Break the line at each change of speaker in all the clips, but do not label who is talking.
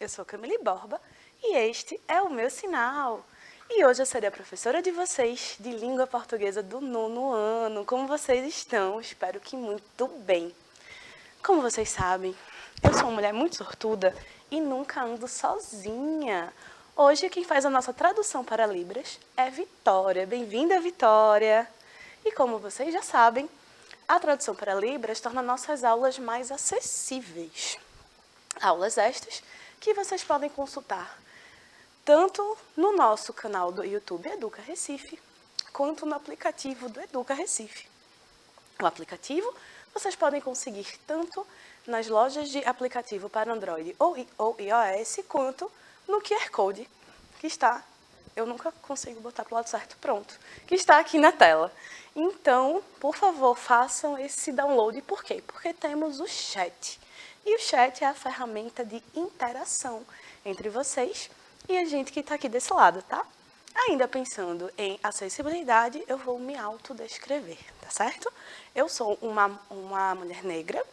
eu sou Camille Borba e este é o meu sinal. E hoje eu serei a professora de vocês de língua portuguesa do 9º ano. Como vocês estão? Espero que muito bem. Como vocês sabem, eu sou uma mulher muito sortuda e nunca ando sozinha. Hoje quem faz a nossa tradução para Libras é Vitória. Bem-vinda, Vitória! E como vocês já sabem, a tradução para Libras torna nossas aulas mais acessíveis. Aulas estas que vocês podem consultar tanto no nosso canal do YouTube Educa Recife, quanto no aplicativo do Educa Recife. O aplicativo vocês podem conseguir tanto nas lojas de aplicativo para Android ou iOS, quanto no QR Code, que está, eu nunca consigo botar para o lado certo, pronto, que está aqui na tela. Então, por favor, façam esse download. Por quê? Porque temos o chat. E o chat é a ferramenta de interação entre vocês e a gente que está aqui desse lado, tá? Ainda pensando em acessibilidade, eu vou me autodescrever, tá certo? Eu sou uma mulher negra,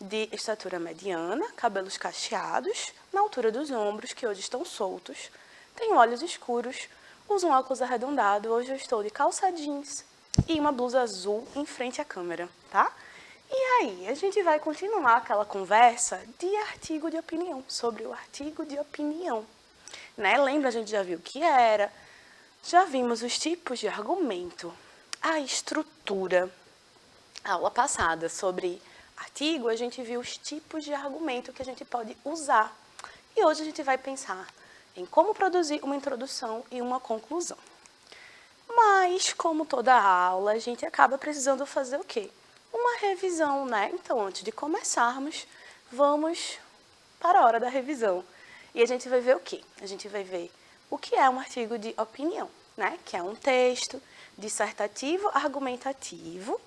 de estatura mediana, cabelos cacheados, na altura dos ombros, que hoje estão soltos. Tenho olhos escuros, uso um óculos arredondado, hoje eu estou de calça jeans e uma blusa azul em frente à câmera, tá? E aí, a gente vai continuar aquela conversa de artigo de opinião, sobre o artigo de opinião. Né? Lembra, a gente já viu o que era, já vimos os tipos de argumento, a estrutura. A aula passada sobre artigo, a gente viu os tipos de argumento que a gente pode usar. E hoje a gente vai pensar em como produzir uma introdução e uma conclusão. Mas, como toda aula, a gente acaba precisando fazer o quê? Uma revisão, né? Então, antes de começarmos, vamos para a hora da revisão. E a gente vai ver o quê? A gente vai ver o que é um artigo de opinião, né? Que é um texto dissertativo argumentativo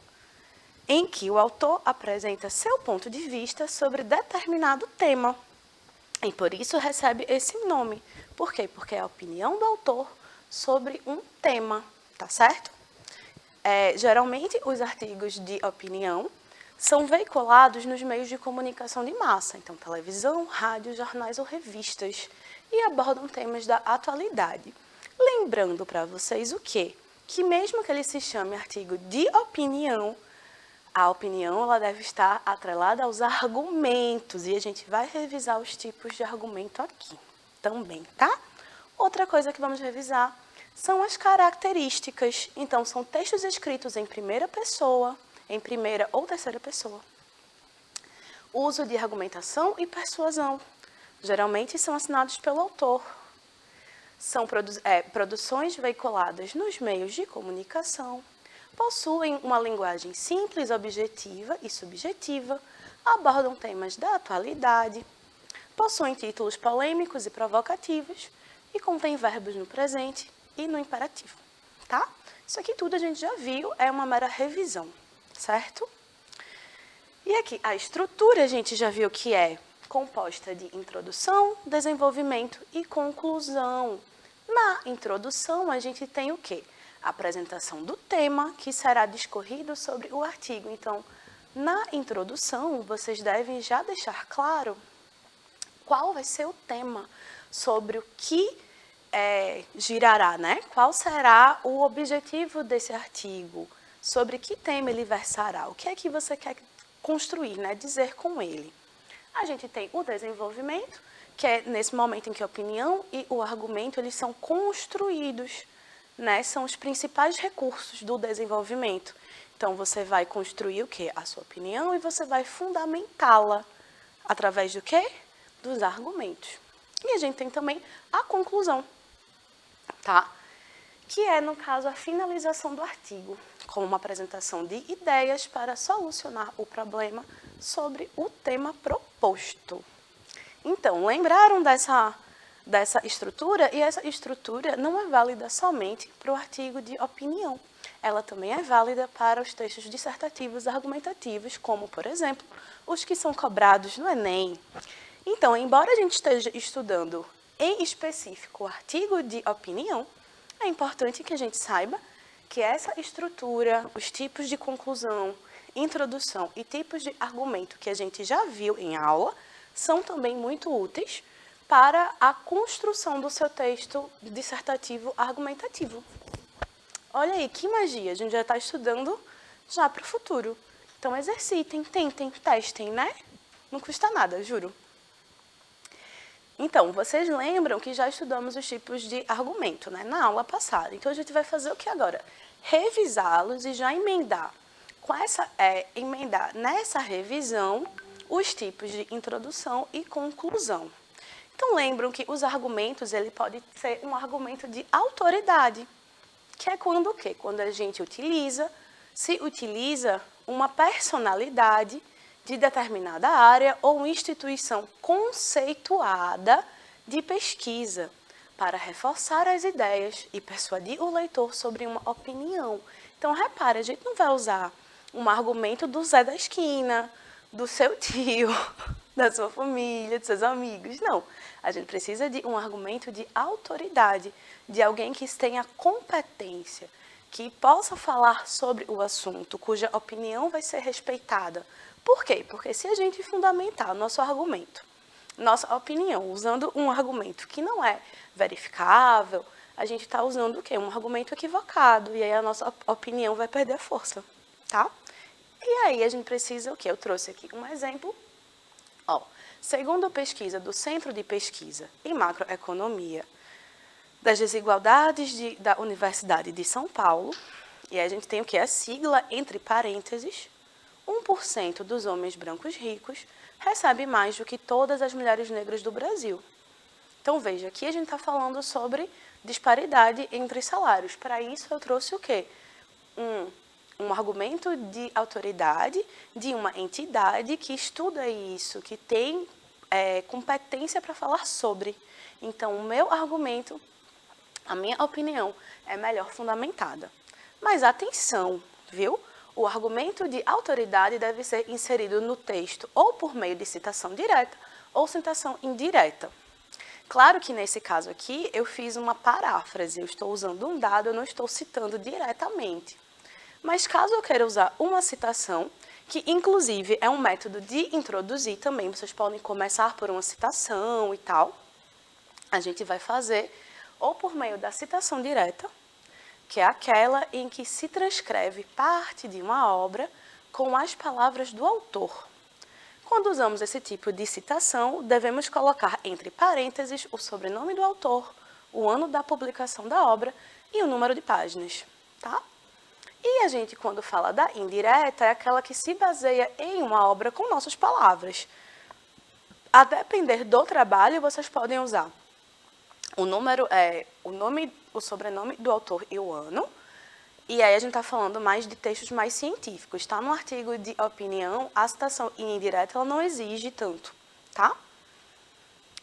em que o autor apresenta seu ponto de vista sobre determinado tema. E por isso recebe esse nome. Por quê? Porque é a opinião do autor sobre um tema, tá certo? Geralmente, os artigos de opinião são veiculados nos meios de comunicação de massa, então televisão, rádio, jornais ou revistas, e abordam temas da atualidade. Lembrando para vocês o quê? Que mesmo que ele se chame artigo de opinião, a opinião ela deve estar atrelada aos argumentos, e a gente vai revisar os tipos de argumento aqui também, tá? Outra coisa que vamos revisar são as características. Então, são textos escritos em primeira pessoa, em primeira ou terceira pessoa. Uso de argumentação e persuasão. Geralmente são assinados pelo autor. São produções veiculadas nos meios de comunicação. Possuem uma linguagem simples, objetiva e subjetiva. Abordam temas da atualidade. Possuem títulos polêmicos e provocativos. E contêm verbos no presente e no imperativo, tá? Isso aqui tudo a gente já viu, é uma mera revisão, certo? E aqui, a estrutura a gente já viu que é composta de introdução, desenvolvimento e conclusão. Na introdução, a gente tem o quê? A apresentação do tema, que será discorrido sobre o artigo. Então, na introdução, vocês devem já deixar claro qual vai ser o tema, sobre o que girará, né? Qual será o objetivo desse artigo? Sobre que tema ele versará? O que é que você quer construir, né? Dizer com ele? A gente tem o desenvolvimento, que é nesse momento em que a opinião e o argumento eles são construídos, né? São os principais recursos do desenvolvimento. Então, você vai construir o quê? A sua opinião e você vai fundamentá-la através do quê? Dos argumentos. E a gente tem também a conclusão, tá? Que é, no caso, a finalização do artigo, com uma apresentação de ideias para solucionar o problema sobre o tema proposto. Então, lembraram dessa estrutura? E essa estrutura não é válida somente para o artigo de opinião. Ela também é válida para os textos dissertativos argumentativos, como, por exemplo, os que são cobrados no Enem. Então, embora a gente esteja estudando em específico o artigo de opinião, é importante que a gente saiba que essa estrutura, os tipos de conclusão, introdução e tipos de argumento que a gente já viu em aula, são também muito úteis para a construção do seu texto dissertativo argumentativo. Olha aí, que magia! A gente já está estudando já para o futuro. Então, exercitem, tentem, testem, né? Não custa nada, juro. Então, vocês lembram que já estudamos os tipos de argumento, né? Na aula passada. Então, a gente vai fazer o que agora? Revisá-los e já emendar. Emendar nessa revisão os tipos de introdução e conclusão. Então, lembram que os argumentos, ele pode ser um argumento de autoridade, que é quando o quê? Quando a gente se utiliza uma personalidade de determinada área ou instituição conceituada de pesquisa para reforçar as ideias e persuadir o leitor sobre uma opinião. Então, repare, a gente não vai usar um argumento do Zé da esquina, do seu tio, da sua família, dos seus amigos. Não. A gente precisa de um argumento de autoridade, de alguém que tenha competência, que possa falar sobre o assunto, cuja opinião vai ser respeitada. Por quê? Porque se a gente fundamentar nosso argumento, nossa opinião, usando um argumento que não é verificável, a gente está usando o quê? Um argumento equivocado, e aí a nossa opinião vai perder força, tá? E aí a gente precisa o quê? Eu trouxe aqui um exemplo. Segundo a pesquisa do Centro de Pesquisa em Macroeconomia das Desigualdades da Universidade de São Paulo, e aí a gente tem o que? A sigla, entre parênteses, 1% dos homens brancos ricos recebe mais do que todas as mulheres negras do Brasil. Então, veja, aqui a gente está falando sobre disparidade entre salários. Para isso, eu trouxe o quê? Um argumento de autoridade de uma entidade que estuda isso, que tem competência para falar sobre. Então, o meu argumento, a minha opinião, é melhor fundamentada. Mas atenção, viu? O argumento de autoridade deve ser inserido no texto ou por meio de citação direta ou citação indireta. Claro que nesse caso aqui eu fiz uma paráfrase, eu estou usando um dado, eu não estou citando diretamente. Mas caso eu queira usar uma citação, que inclusive é um método de introduzir também, vocês podem começar por uma citação e tal, a gente vai fazer ou por meio da citação direta, que é aquela em que se transcreve parte de uma obra com as palavras do autor. Quando usamos esse tipo de citação, devemos colocar entre parênteses o sobrenome do autor, o ano da publicação da obra e o número de páginas, tá? E a gente, quando fala da indireta, é aquela que se baseia em uma obra com nossas palavras. A depender do trabalho, vocês podem usar o sobrenome do autor e o ano. E aí a gente está falando mais de textos mais científicos, tá? No artigo de opinião, a citação indireta ela não exige tanto, tá?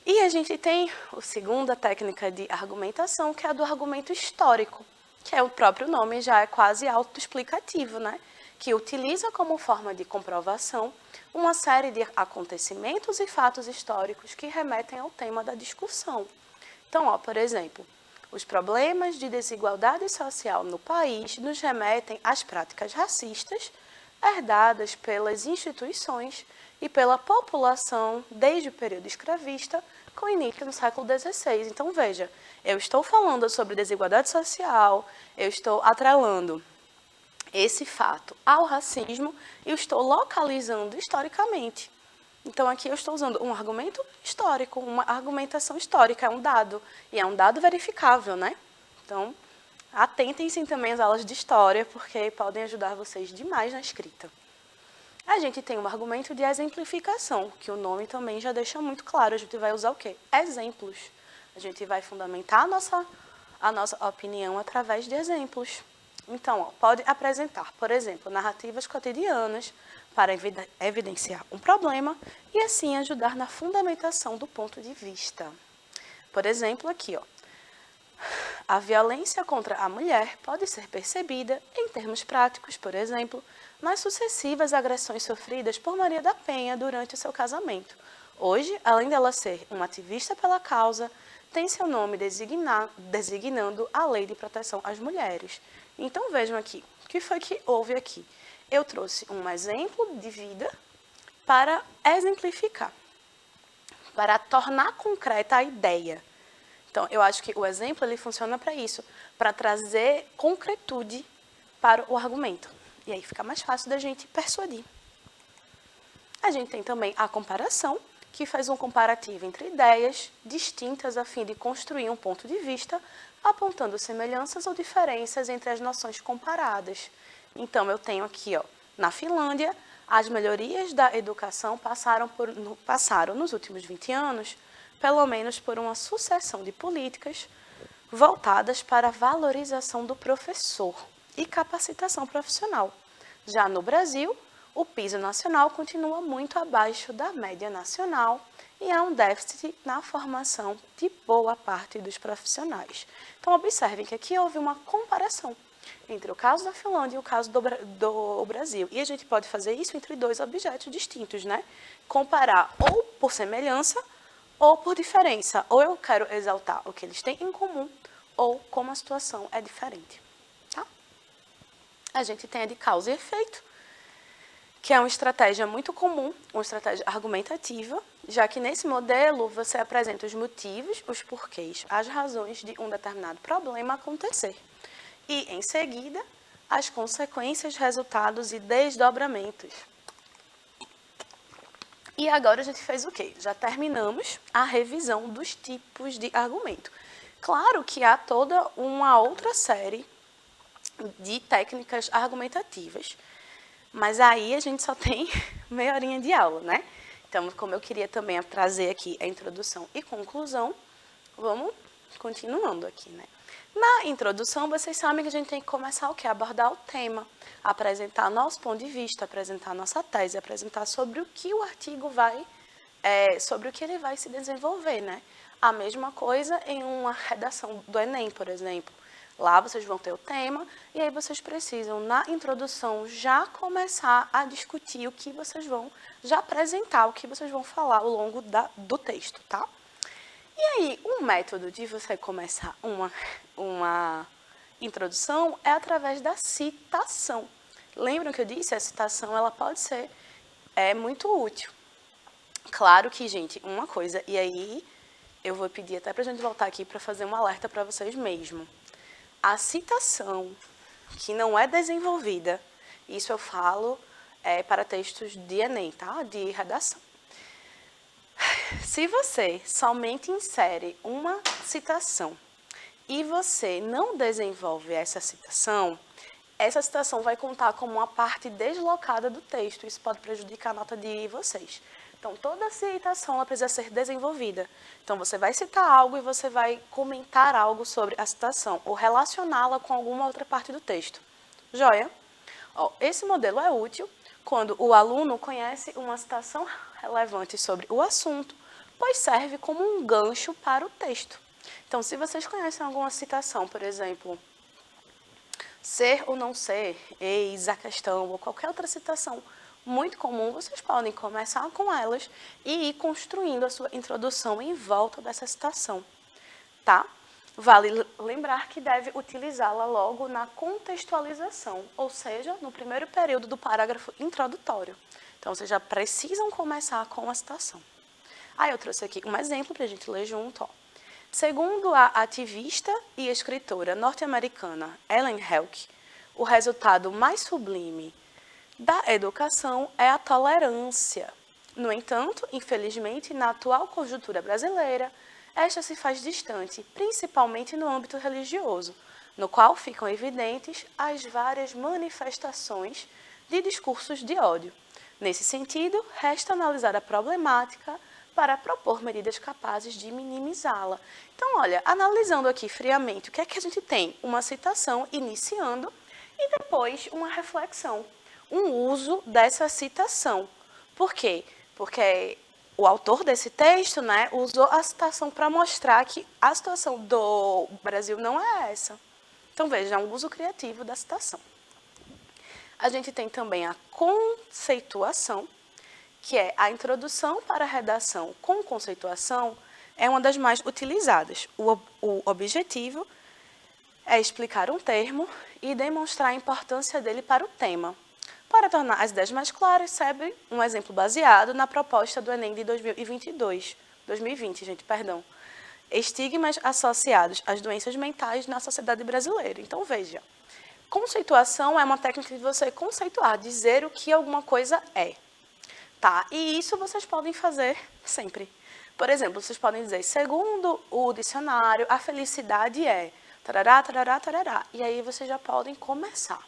E a gente tem a segunda técnica de argumentação, que é a do argumento histórico, que é o próprio nome, já é quase autoexplicativo, né? Que utiliza como forma de comprovação uma série de acontecimentos e fatos históricos que remetem ao tema da discussão. Então, por exemplo, os problemas de desigualdade social no país nos remetem às práticas racistas herdadas pelas instituições e pela população desde o período escravista, com início no século XVI. Então, veja, eu estou falando sobre desigualdade social, eu estou atrelando esse fato ao racismo e eu estou localizando historicamente. Então, aqui eu estou usando um argumento histórico, uma argumentação histórica, é um dado, e é um dado verificável, né? Então, atentem-se também às aulas de história, porque podem ajudar vocês demais na escrita. A gente tem um argumento de exemplificação, que o nome também já deixa muito claro. A gente vai usar o quê? Exemplos. A gente vai fundamentar a nossa opinião através de exemplos. Então, pode apresentar, por exemplo, narrativas cotidianas para evidenciar um problema e assim ajudar na fundamentação do ponto de vista. Por exemplo, aqui, a violência contra a mulher pode ser percebida, em termos práticos, por exemplo, nas sucessivas agressões sofridas por Maria da Penha durante o seu casamento. Hoje, além dela ser uma ativista pela causa, tem seu nome designando a Lei de Proteção às Mulheres. Então, vejam aqui, o que foi que houve aqui? Eu trouxe um exemplo de vida para exemplificar. para tornar concreta a ideia. Então, eu acho que o exemplo ele funciona para isso, para trazer concretude para o argumento. E aí fica mais fácil da gente persuadir. A gente tem também a comparação, que faz um comparativo entre ideias distintas a fim de construir um ponto de vista, apontando semelhanças ou diferenças entre as noções comparadas. Então, eu tenho aqui, na Finlândia, as melhorias da educação passaram nos últimos 20 anos, pelo menos por uma sucessão de políticas voltadas para a valorização do professor e capacitação profissional. Já no Brasil, o piso nacional continua muito abaixo da média nacional e há um déficit na formação de boa parte dos profissionais. Então, observem que aqui houve uma comparação entre o caso da Finlândia e o caso do Brasil. E a gente pode fazer isso entre dois objetos distintos, né? Comparar ou por semelhança ou por diferença. Ou eu quero exaltar o que eles têm em comum ou como a situação é diferente. Tá? A gente tem a de causa e efeito, que é uma estratégia muito comum, uma estratégia argumentativa, já que nesse modelo você apresenta os motivos, os porquês, as razões de um determinado problema acontecer. E, em seguida, as consequências, resultados e desdobramentos. E agora a gente fez o quê? Já terminamos a revisão dos tipos de argumento. Claro que há toda uma outra série de técnicas argumentativas, mas aí a gente só tem meia horinha de aula, né? Então, como eu queria também trazer aqui a introdução e conclusão, vamos continuando aqui, né? Na introdução, vocês sabem que a gente tem que começar o quê? Abordar o tema, apresentar nosso ponto de vista, apresentar nossa tese, apresentar sobre o que o artigo vai, sobre o que ele vai se desenvolver, né? A mesma coisa em uma redação do Enem, por exemplo. Lá vocês vão ter o tema e aí vocês precisam, na introdução, já começar a discutir o que vocês vão, já apresentar o que vocês vão falar ao longo do texto, tá? E aí, um método de você começar uma introdução é através da citação. Lembram que eu disse? A citação ela pode ser muito útil. Claro que, gente, uma coisa, e aí eu vou pedir até para a gente voltar aqui para fazer um alerta para vocês mesmo. A citação que não é desenvolvida, isso eu falo para textos de Enem, tá? De redação. Se você somente insere uma citação e você não desenvolve essa citação vai contar como uma parte deslocada do texto. Isso pode prejudicar a nota de vocês. Então, toda citação ela precisa ser desenvolvida. Então, você vai citar algo e você vai comentar algo sobre a citação ou relacioná-la com alguma outra parte do texto. Joia? Esse modelo é útil quando o aluno conhece uma citação relevante sobre o assunto, pois serve como um gancho para o texto. Então, se vocês conhecem alguma citação, por exemplo, ser ou não ser, eis a questão, ou qualquer outra citação muito comum, vocês podem começar com elas e ir construindo a sua introdução em volta dessa citação, tá? Vale lembrar que deve utilizá-la logo na contextualização, ou seja, no primeiro período do parágrafo introdutório. Então, vocês já precisam começar com a citação. Aí eu trouxe aqui um exemplo para a gente ler junto. Segundo a ativista e escritora norte-americana Ellen Helk, o resultado mais sublime da educação é a tolerância. No entanto, infelizmente, na atual conjuntura brasileira, esta se faz distante, principalmente no âmbito religioso, no qual ficam evidentes as várias manifestações de discursos de ódio. Nesse sentido, resta analisar a problemática para propor medidas capazes de minimizá-la. Então, olha, analisando aqui friamente, o que é que a gente tem? Uma citação iniciando e depois uma reflexão, um uso dessa citação. Por quê? Porque o autor desse texto, né, usou a citação para mostrar que a situação do Brasil não é essa. Então, veja, é um uso criativo da citação. A gente tem também a conceituação, que é a introdução para a redação com conceituação, é uma das mais utilizadas. O objetivo é explicar um termo e demonstrar a importância dele para o tema. Para tornar as ideias mais claras, serve um exemplo baseado na proposta do Enem de 2022, 2020, gente, perdão. Estigmas associados às doenças mentais na sociedade brasileira. Então, veja, conceituação é uma técnica de você conceituar, dizer o que alguma coisa é. Tá? E isso vocês podem fazer sempre. Por exemplo, vocês podem dizer, segundo o dicionário, a felicidade é tarará, tarará, tarará. E aí vocês já podem começar.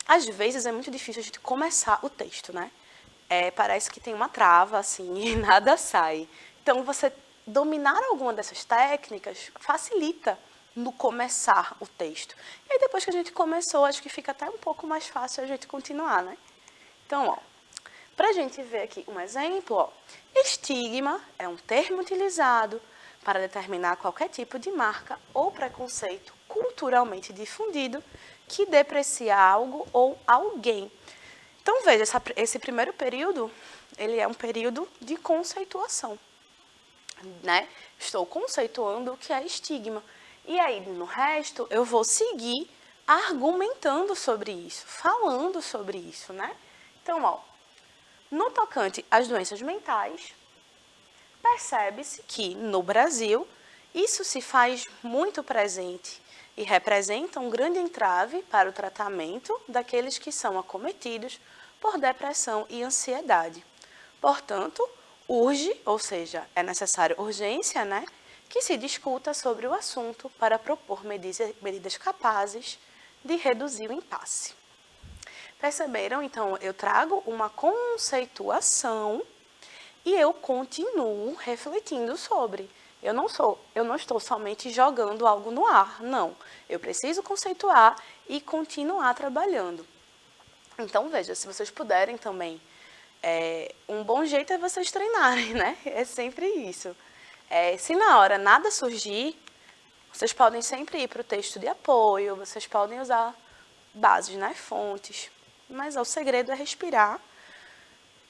Às vezes é muito difícil a gente começar o texto, né? Parece que tem uma trava, assim, e nada sai. Então, você dominar alguma dessas técnicas facilita no começar o texto. E aí, depois que a gente começou, acho que fica até um pouco mais fácil a gente continuar, né? Então, ó, para a gente ver aqui um exemplo, ó, estigma é um termo utilizado para determinar qualquer tipo de marca ou preconceito culturalmente difundido que deprecia algo ou alguém. Então, veja, esse primeiro período, ele é um período de conceituação, né? Estou conceituando o que é estigma. E aí, no resto, eu vou seguir argumentando sobre isso, falando sobre isso, né? Então, ó, no tocante às doenças mentais, percebe-se que, no Brasil, isso se faz muito presente e representa um grande entrave para o tratamento daqueles que são acometidos por depressão e ansiedade. Portanto, urge, ou seja, é necessário urgência, né, que se discuta sobre o assunto para propor medidas capazes de reduzir o impasse. Perceberam? Então, eu trago uma conceituação e eu continuo refletindo sobre. Eu não estou somente jogando algo no ar, não. Eu preciso conceituar e continuar trabalhando. Então, veja, se vocês puderem também, um bom jeito é vocês treinarem, né? É sempre isso. Se na hora nada surgir, vocês podem sempre ir para o texto de apoio, vocês podem usar bases, né? Fontes. Mas o segredo é respirar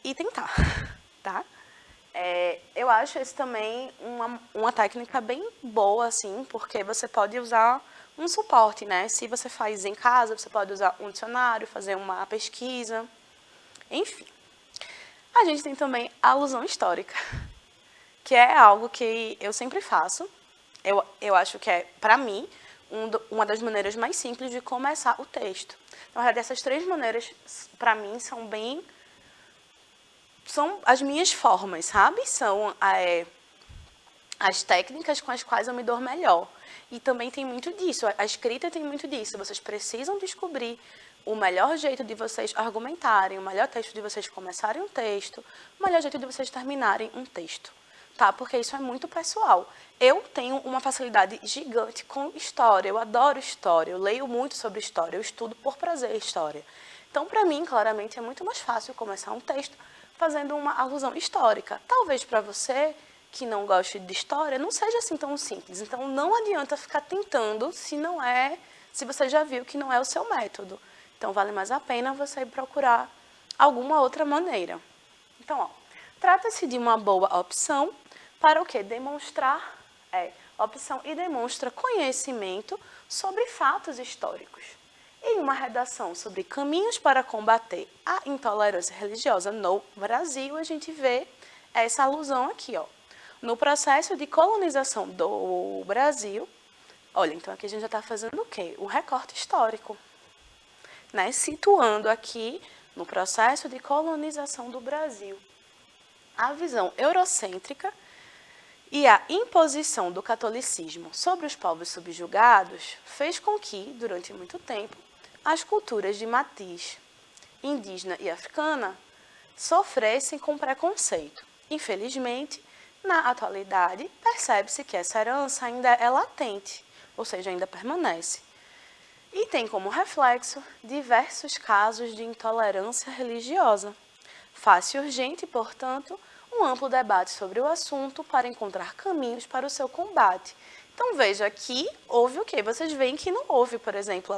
e tentar, tá? Eu acho esse também uma técnica bem boa, assim, porque você pode usar um suporte, né? Se você faz em casa, você pode usar um dicionário, fazer uma pesquisa, enfim. A gente tem também a alusão histórica, que é algo que eu sempre faço. Eu acho que é, para mim, uma das maneiras mais simples de começar o texto. Na verdade, essas três maneiras, para mim, são as minhas formas, sabe? São as técnicas com as quais eu me dou melhor. E também tem muito disso, a escrita tem muito disso. Vocês precisam descobrir o melhor jeito de vocês argumentarem, o melhor texto de vocês começarem um texto, o melhor jeito de vocês terminarem um texto. Tá? Porque isso é muito pessoal. Eu tenho uma facilidade gigante com história, eu adoro história, eu leio muito sobre história, eu estudo por prazer história. Então, para mim, claramente, é muito mais fácil começar um texto fazendo uma alusão histórica. Talvez para você, que não goste de história, não seja assim tão simples. Então, não adianta ficar tentando se você já viu que não é o seu método. Então, vale mais a pena você procurar alguma outra maneira. Então, ó, trata-se de uma boa opção para o quê? Demonstrar, opção e demonstra conhecimento sobre fatos históricos. Em uma redação sobre caminhos para combater a intolerância religiosa no Brasil, a gente vê essa alusão aqui, ó. No processo de colonização do Brasil, olha, então aqui a gente já está fazendo o quê? Um recorte histórico, né? Situando aqui no processo de colonização do Brasil. A visão eurocêntrica e a imposição do catolicismo sobre os povos subjugados fez com que, durante muito tempo, as culturas de matiz indígena e africana sofressem com preconceito. Infelizmente, na atualidade, percebe-se que essa herança ainda é latente, ou seja, ainda permanece. E tem como reflexo diversos casos de intolerância religiosa. Faz-se urgente, portanto, um amplo debate sobre o assunto para encontrar caminhos para o seu combate. Então, veja, aqui houve o quê? Vocês veem que não houve, por exemplo,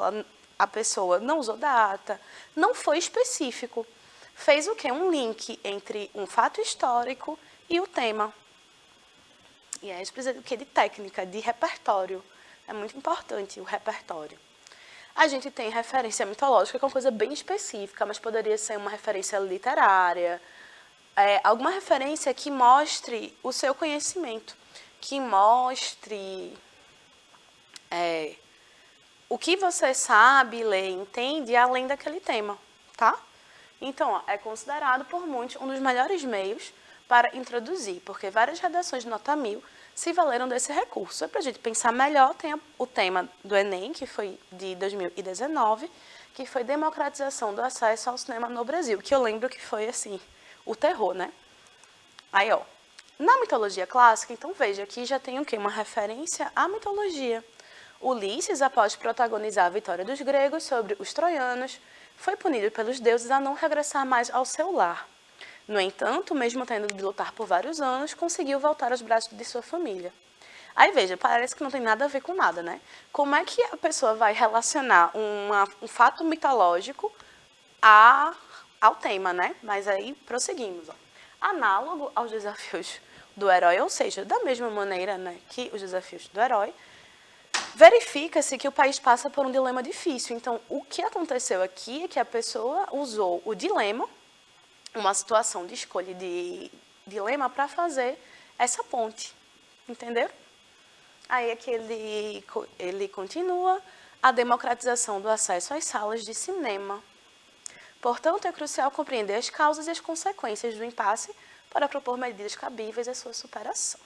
a pessoa não usou data, não foi específico. Fez o quê? Um link entre um fato histórico e o tema. E aí a gente precisa do quê? De técnica, de repertório. É muito importante o repertório. A gente tem referência mitológica, que é uma coisa bem específica, mas poderia ser uma referência literária, alguma referência que mostre o seu conhecimento, que mostre o que você sabe, lê, entende, além daquele tema, tá? Então, ó, é considerado por muitos um dos melhores meios para introduzir, porque várias redações de nota 1000 se valeram desse recurso. Para a gente pensar melhor, tem o tema do Enem, que foi de 2019, que foi democratização do acesso ao cinema no Brasil, que eu lembro que foi, assim, o terror, né? Aí, ó, na mitologia clássica, então veja, aqui já tem o quê? Uma referência à mitologia. Ulisses, após protagonizar a vitória dos gregos sobre os troianos, foi punido pelos deuses a não regressar mais ao seu lar. No entanto, mesmo tendo de lutar por vários anos, conseguiu voltar aos braços de sua família. Aí veja, parece que não tem nada a ver com nada, né? Como é que a pessoa vai relacionar um fato mitológico ao tema, né? Mas aí prosseguimos. Ó. Análogo aos desafios do herói, ou seja, da mesma maneira, né, que os desafios do herói, verifica-se que o país passa por um dilema difícil. Então, o que aconteceu aqui é que a pessoa usou o dilema, uma situação de escolha de dilema, para fazer essa ponte. Entendeu? Aí é que ele continua a democratização do acesso às salas de cinema. Portanto, é crucial compreender as causas e as consequências do impasse para propor medidas cabíveis à sua superação.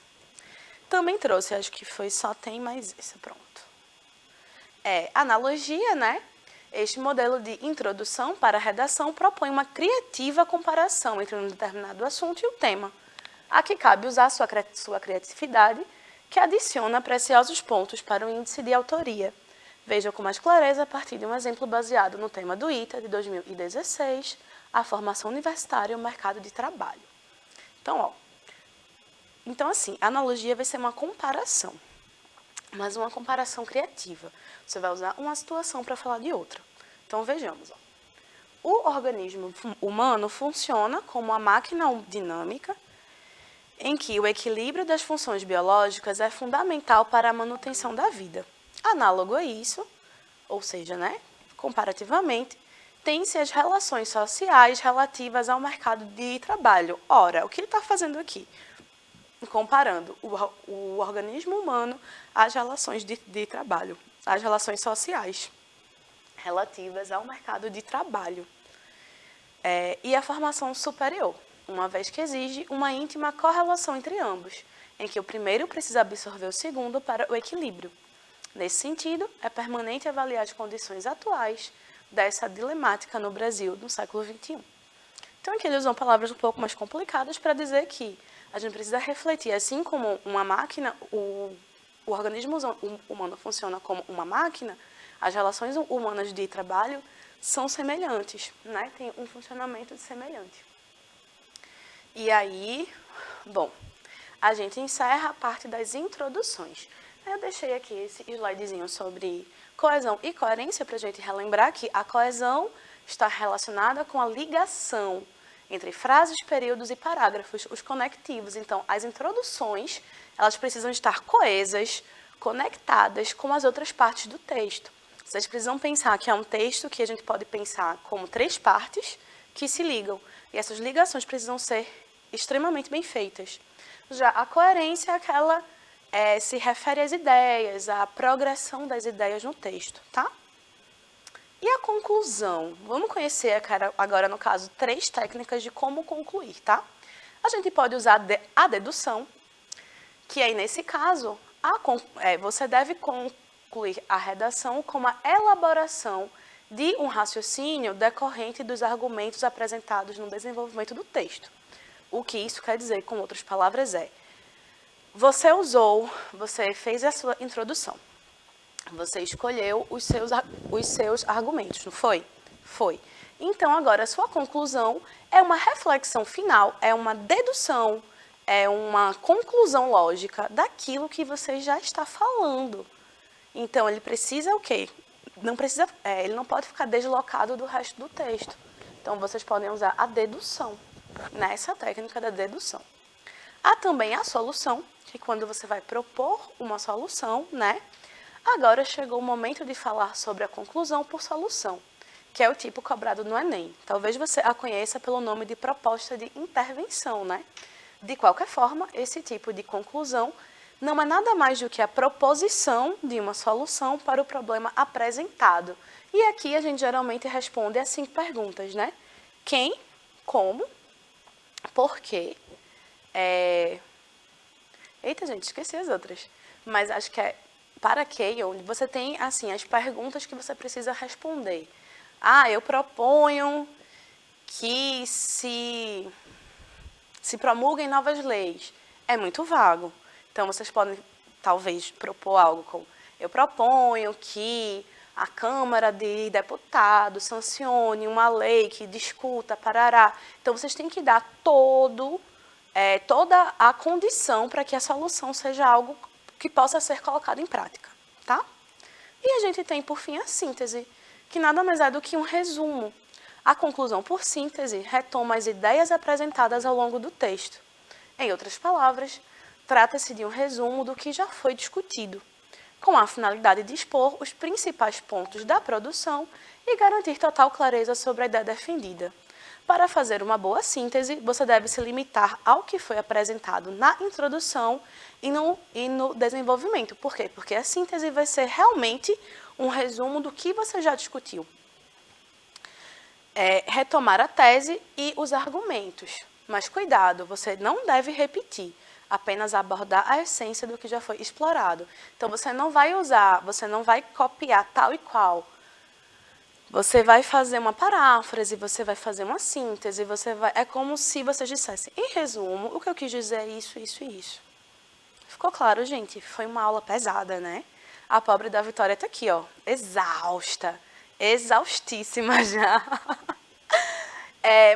Também trouxe, acho que foi só tem mais esse, pronto. Analogia, né? Este modelo de introdução para a redação propõe uma criativa comparação entre um determinado assunto e o tema. Aqui cabe usar sua criatividade, que adiciona preciosos pontos para o índice de autoria. Veja com mais clareza a partir de um exemplo baseado no tema do ITA de 2016, a formação universitária e o mercado de trabalho. Então, assim, a analogia vai ser uma comparação, mas uma comparação criativa. Você vai usar uma situação para falar de outra. Então, vejamos. Ó. O organismo humano funciona como uma máquina dinâmica em que o equilíbrio das funções biológicas é fundamental para a manutenção da vida. Análogo a isso, ou seja, né, comparativamente, tem-se as relações sociais relativas ao mercado de trabalho. Ora, o que ele está fazendo aqui? Comparando o organismo humano às relações de trabalho, às relações sociais relativas ao mercado de trabalho. E a formação superior, uma vez que exige uma íntima correlação entre ambos, em que o primeiro precisa absorver o segundo para o equilíbrio. Nesse sentido, é permanente avaliar as condições atuais dessa dilemática no Brasil no século XXI. Então, aqui eles usam palavras um pouco mais complicadas para dizer que a gente precisa refletir, assim como uma máquina, o organismo humano funciona como uma máquina, as relações humanas de trabalho são semelhantes, né? Tem um funcionamento semelhante. E aí, bom, a gente encerra a parte das introduções. Eu deixei aqui esse slidezinho sobre coesão e coerência para a gente relembrar que a coesão está relacionada com a ligação entre frases, períodos e parágrafos, os conectivos. Então, as introduções, elas precisam estar coesas, conectadas com as outras partes do texto. Vocês precisam pensar que é um texto que a gente pode pensar como 3 partes que se ligam. E essas ligações precisam ser extremamente bem feitas. Já a coerência é aquela se refere às ideias, à progressão das ideias no texto, tá? E a conclusão? Vamos conhecer agora, no caso, 3 técnicas de como concluir, tá? A gente pode usar a dedução, que aí, nesse caso, você deve concluir a redação com a elaboração de um raciocínio decorrente dos argumentos apresentados no desenvolvimento do texto. O que isso quer dizer, com outras palavras, você fez a sua introdução. Você escolheu os seus argumentos, não foi? Foi. Então, agora, a sua conclusão é uma reflexão final, é uma dedução, é uma conclusão lógica daquilo que você já está falando. Então, ele precisa o quê? Ele não pode ficar deslocado do resto do texto. Então, vocês podem usar a dedução, nessa técnica da dedução. Há também a solução, que quando você vai propor uma solução, né? Agora chegou o momento de falar sobre a conclusão por solução, que é o tipo cobrado no Enem. Talvez você a conheça pelo nome de proposta de intervenção, né? De qualquer forma, esse tipo de conclusão não é nada mais do que a proposição de uma solução para o problema apresentado. E aqui a gente geralmente responde as 5 perguntas, né? Quem, como, por quê, Eita, gente, esqueci as outras. Mas acho que é para quê, onde você tem, assim, as perguntas que você precisa responder. Ah, eu proponho que se promulguem novas leis. É muito vago. Então, vocês podem, talvez, propor algo como: eu proponho que a Câmara de Deputados sancione uma lei que discuta, parará. Então, vocês têm que dar toda a condição para que a solução seja algo que possa ser colocado em prática, tá? E a gente tem, por fim, a síntese, que nada mais é do que um resumo. A conclusão por síntese retoma as ideias apresentadas ao longo do texto. Em outras palavras, trata-se de um resumo do que já foi discutido, com a finalidade de expor os principais pontos da produção e garantir total clareza sobre a ideia defendida. Para fazer uma boa síntese, você deve se limitar ao que foi apresentado na introdução e no desenvolvimento. Por quê? Porque a síntese vai ser realmente um resumo do que você já discutiu. Retomar a tese e os argumentos. Mas cuidado, você não deve repetir, apenas abordar a essência do que já foi explorado. Então, você não vai copiar tal e qual. Você vai fazer uma paráfrase, você vai fazer uma síntese, é como se vocês dissessem, em resumo, o que eu quis dizer é isso, isso e isso. Ficou claro, gente? Foi uma aula pesada, né? A pobre da Vitória está aqui, ó, exausta, exaustíssima já.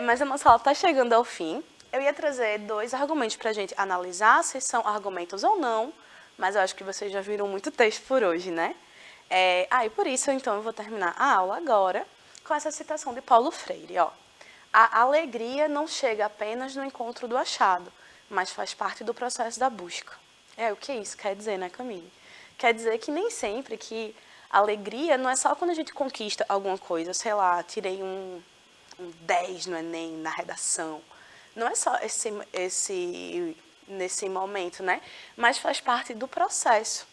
Mas a nossa aula está chegando ao fim. Eu ia trazer 2 argumentos para a gente analisar se são argumentos ou não, mas eu acho que vocês já viram muito texto por hoje, né? E por isso, então, eu vou terminar a aula agora com essa citação de Paulo Freire. Ó. A alegria não chega apenas no encontro do achado, mas faz parte do processo da busca. O que isso quer dizer, né, Camille? Quer dizer que nem sempre que a alegria não é só quando a gente conquista alguma coisa. Sei lá, tirei um 10 no Enem, na redação. Não é só nesse momento, né? Mas faz parte do processo.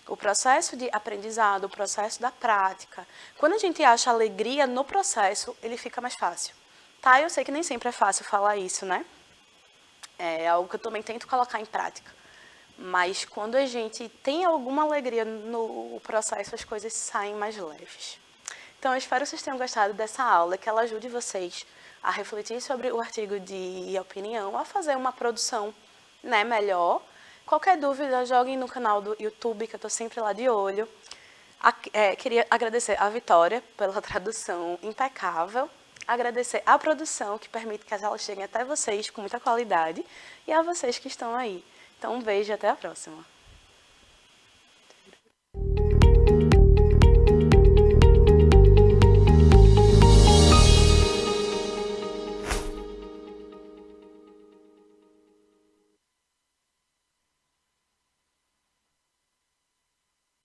O processo de aprendizado, o processo da prática. Quando a gente acha alegria no processo, ele fica mais fácil. Tá? Eu sei que nem sempre é fácil falar isso, né? É algo que eu também tento colocar em prática. Mas quando a gente tem alguma alegria no processo, as coisas saem mais leves. Então, eu espero que vocês tenham gostado dessa aula, que ela ajude vocês a refletir sobre o artigo de opinião, a fazer uma produção, né, melhor. Qualquer dúvida, joguem no canal do YouTube, que eu estou sempre lá de olho. Queria agradecer a Vitória pela tradução impecável, agradecer a produção, que permite que as aulas cheguem até vocês com muita qualidade, e a vocês que estão aí. Então, um beijo e até a próxima.